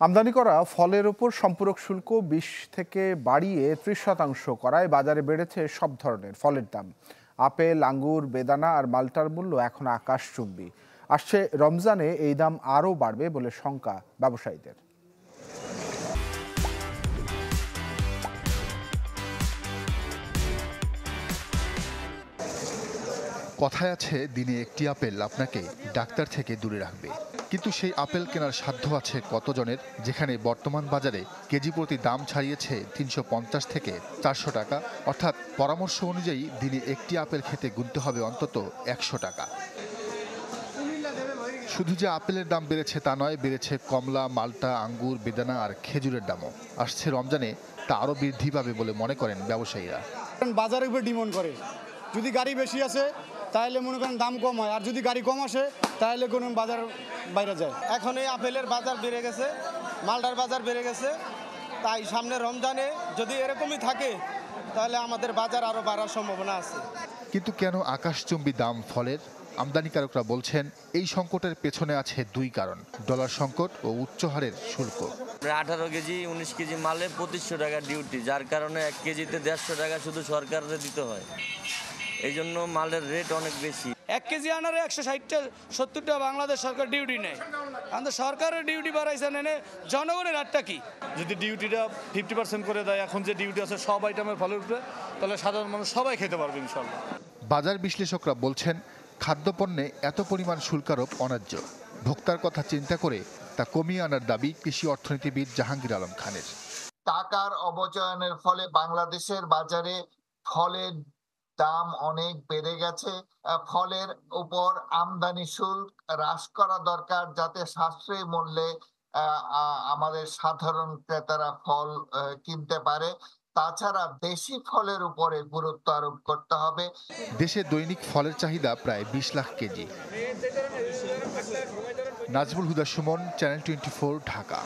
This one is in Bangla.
আমদানি করা ফলের উপর সম্পূরক শুল্ক ২০ থেকে বাড়িয়ে ৩০% করায় বাজারে বেড়েছে সব ধরনের ফলের দাম। আপেল, আঙ্গুর, বেদানা আর মাল্টার মূল্য এখন আকাশচুম্বী। আসছে রমজানে এই দাম আরও বাড়বে বলে শঙ্কা ব্যবসায়ীদের। কথায় আছে, দিনে একটি আপেল আপনাকে ডাক্তার থেকে দূরে রাখবে, কিন্তু সেই আপেল কেনার সাধ্য আছে কতজনের? যেখানে বর্তমান বাজারে কেজি প্রতি দাম ছাড়িয়েছে ৩৫০ থেকে ৪০০ টাকা, অর্থাৎ পরামর্শ অনুযায়ী দিনে একটি আপেল খেতে গুনতে হবে অন্তত ১০০ টাকা। শুধু যে আপেলের দাম বেড়েছে তা নয়, বেড়েছে কমলা, মাল্টা, আঙ্গুর, বেদানা আর খেজুরের দামও। আসছে রমজানে তা আরও বৃদ্ধি পাবে বলে মনে করেন ব্যবসায়ীরা। বাজারের উপর ডিমান্ড করে, যদি গাড়ি বেশি আসে তাহলে মনে করেন দাম কম হয়, আর যদি গাড়ি কম আসে তাহলে কোনো বাজার বাইরে যায়। এখন এই আপেলের বাজার বেড়ে গেছে, মালটার বাজার বেড়ে গেছে, তাই সামনে রমজানে যদি এরকমই থাকে তাহলে আমাদের বাজার আরও বাড়ার সম্ভাবনা আছে। কিন্তু কেন আকাশচুম্বী দাম ফলের? আমদানিকারকরা বলছেন, এই সংকটের পেছনে আছে দুই কারণ: ডলার সংকট ও উচ্চ হারের শুল্ক। 18 কেজি 19 কেজি মালে 2500 টাকা ডিউটি, যার কারণে 1 কেজিতে 150 টাকা শুধু সরকারের দিতে হয়। এই জন্য মালের রেট অনেক বেশি। 1 কেজি আনারে 160-70 টাকা বাংলাদেশ সরকার ডিউটি নেয়। আমাদের সরকারের ডিউটি বাড়াইছে, এনে জনগণের হাতটা কি? যদি ডিউটিটা 50% করে দেয়, এখন যে ডিউটি আছে সব আইটেমের ফলের উপরে, তাহলে সাধারণ মানুষ সবাই খেতে পারবে ইনশাল্লাহ। বাজার বিশ্লেষকরা বলছেন, খাদ্যপণ্যে এত পরিমাণ শুল্কারোপ অন্যায্য। ভোক্তার কথা চিন্তা করে তা কমিয়ে আনার দাবি কৃষি অর্থনীতিবিদ জাহাঙ্গীর আলম খানের। টাকার অবচয়নের ফলে বাংলাদেশের বাজারে ফলের দাম অনেক বেড়ে গেছে। ফলের উপর আমদানি শুল্ক হ্রাস করা দরকার, যাতে সাশ্রয়ী মূল্যে আমাদের সাধারণ ক্রেতারা ফল কিনতে পারে। তাছাড়া দেশি ফলের উপরে গুরুত্ব আরোপ করতে হবে। দেশে দৈনিক ফলের চাহিদা প্রায় 20 লাখ কেজি। নাজমুল হুদা সুমন, চ্যানেল 24, ঢাকা।